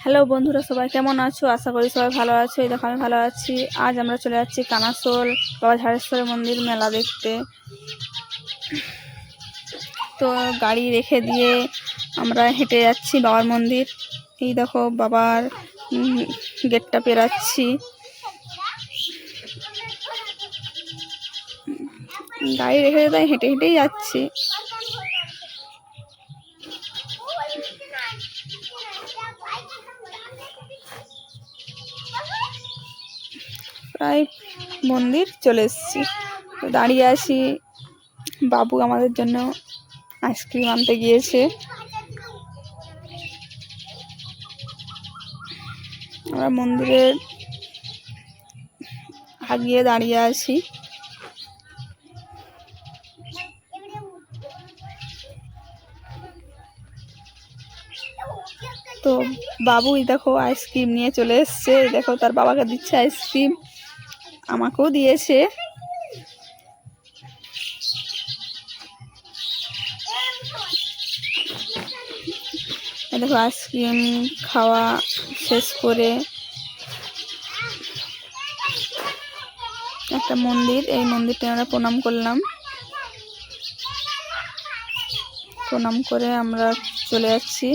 Hello বন্ধুরা, সবাই কেমন আছো? আশা করি সবাই ভালো আছো। এই দেখো আমি ভালো আছি। আজ আমরা চলে যাচ্ছি কানাসোল বাবা ঝাড়েশ্বরের মন্দির মেলা দেখতে। তো গাড়ি রেখে দিয়ে আমরা হেঁটে যাচ্ছি বাবার মন্দির। এই দেখো বাবার গেটটা পেরাচ্ছি। গাড়ি রেখে তাই হেঁটে হেঁটেই যাচ্ছি। প্রায় মন্দির চলে এসেছি। তো দাঁড়িয়ে আছি, বাবু আমাদের জন্য আইসক্রিম আনতে গিয়েছে। আমরা মন্দিরের আগিয়ে দাঁড়িয়ে আছি। তো বাবুই দেখো আইসক্রিম নিয়ে চলে এসছে। দেখো তার বাবাকে দিচ্ছে আইসক্রিম, আমাকেও দিয়েছে। দেখো আইসক্রিম খাওয়া শেষ করে একটা মন্দির, এই মন্দিরটা আমরা প্রণাম করলাম। প্রণাম করে আমরা চলে যাচ্ছি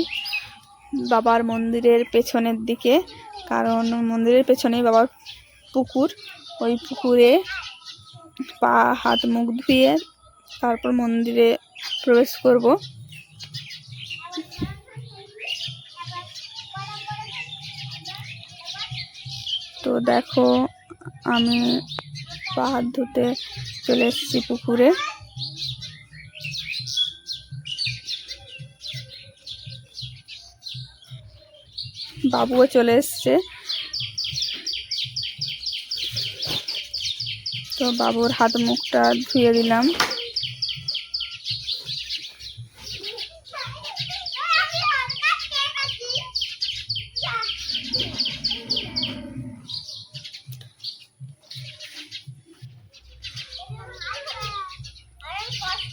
বাবার মন্দিরের পেছনের দিকে, কারণ মন্দিরের পেছনেই বাবার পুকুর। ওই পুকুরে পা হাত মুখ ধুয়ে তারপর মন্দিরে প্রবেশ করব। তো দেখো আমি পা হাত ধুতে চলে এসেছি পুকুরে। বাবুও চলে এসছে। তো বাবুর হাত মুখটা ধুয়ে দিলাম।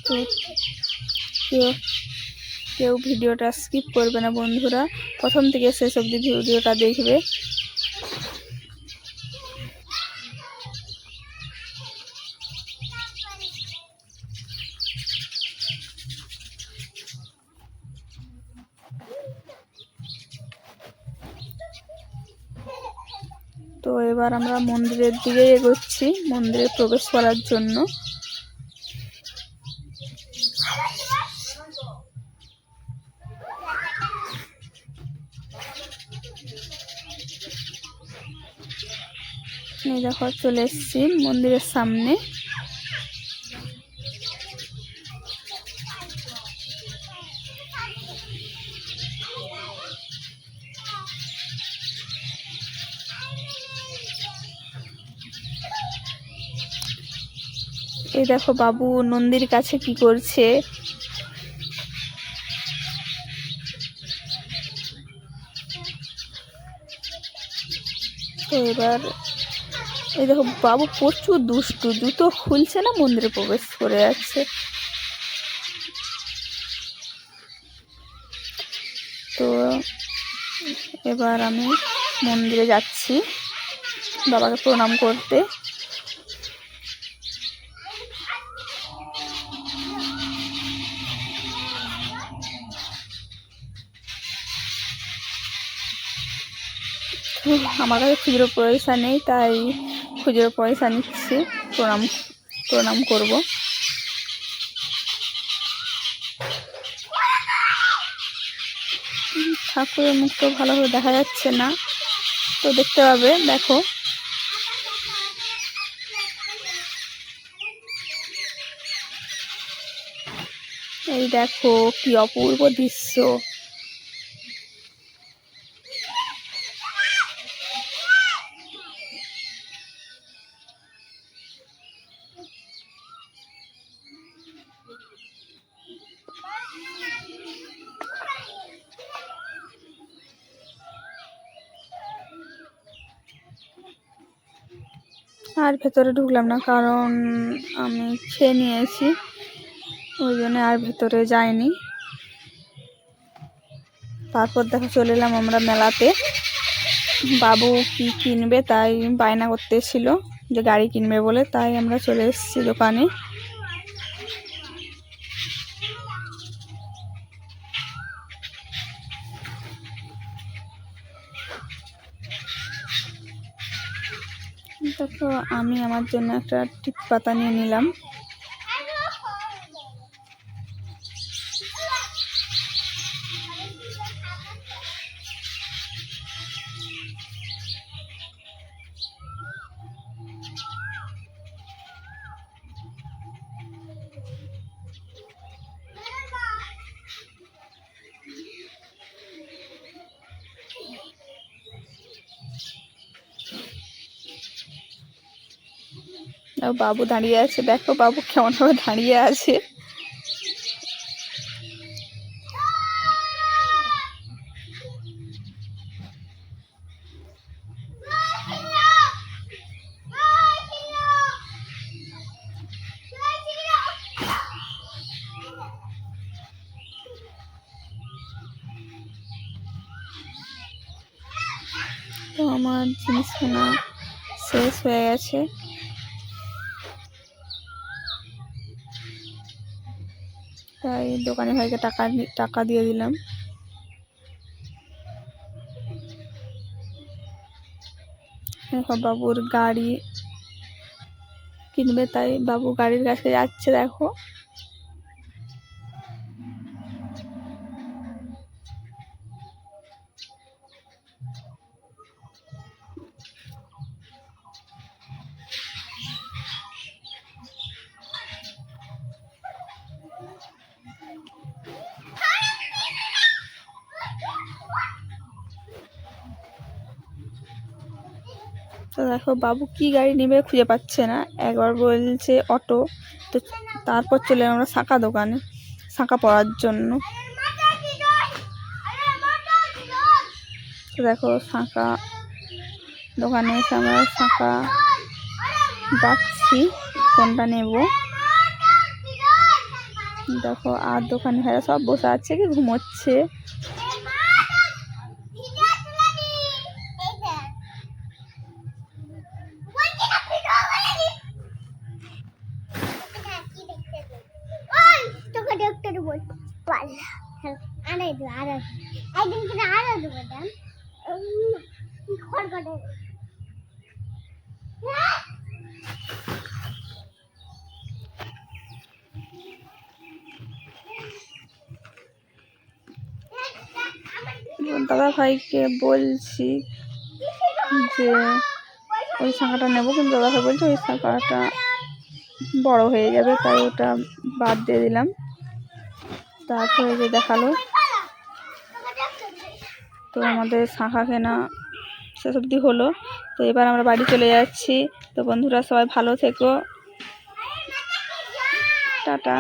তো কেউ ভিডিওটা স্কিপ করবে না বন্ধুরা, প্রথম থেকে শেষ অবধি ভিডিওটা দেখবে। তো এবার আমরা মন্দিরের দিকে এগোচ্ছি মন্দিরে প্রবেশ করার জন্য। এই দেখো চলে এসেছি মন্দিরের সামনে। এই দেখো বাবু নন্দীর কাছে কি করছে। তো এবার এই দেখো বাবু প্রচুর দুষ্টু, জুতো খুলছে না, মন্দিরে প্রবেশ করে যাচ্ছে। তো এবার আমি মন্দিরে যাচ্ছি বাবাকে প্রণাম করতে। আমার কাছে খুচরো পয়সা নেই, তাই খুচরো পয়সা নিচ্ছি, প্রণাম করব। ঠাকুরের মুখটা ভালোভাবে দেখা যাচ্ছে না, তো দেখতে পাবে। দেখো এই দেখো কি অপূর্ব দৃশ্য। আর ভেতরে ঢুকলাম না, কারণ আমি খেয়ে নিয়েছি, ওই জন্য আর ভেতরে যাইনি। তারপর দেখো চলে এলাম আমরা মেলাতে। বাবু কি কিনবে তাই বায়না করতে এসেছিল যে গাড়ি কিনবে বলে, তাই আমরা চলে এসেছি দোকানে। দেখো আমি আমার জন্য একটা টিপ পাতা নিয়ে নিলাম। বাবু দাঁড়িয়ে আছে, দেখো বাবু কেমন ভাবে দাঁড়িয়ে আছে। তো আমার জিনিস কেনা শেষ হয়ে গেছে। তাই দোকানি ভাইকে টাকা দিয়ে দিলাম। বাবুর গাড়ি কিনবে, তাই বাবু গাড়ির কাছে যাচ্ছে। দেখো তো দেখো বাবু কি গাড়ি নেবে খুঁজে পাচ্ছে না, একবার বলছে অটো। তো তারপর চলে আমরা শাঁখা দোকানে শাঁখা পরার জন্য। তো দেখো শাঁখা দোকানে এসে আমরা শাঁখা বাছছি কোনটা নেব। দেখো আর দোকানে ভাইরা সব বসে আছে কি ঘুমোচ্ছে। দাদা ভাইকে বলছি যে ওই শাঁখাটা নেবো, কিন্তু দাদা ভাই বলছে ওই শাঁখাটা বড় হয়ে যাবে, তাই ওটা বাদ দিয়ে দিলাম। তারপরে যে দেখালো, তো আমাদের শাঁখা কেনা শেষ অবধি হলো। তো এবার আমরা বাড়ি চলে যাচ্ছি। তো বন্ধুরা সবাই ভালো থেকো, টাটা।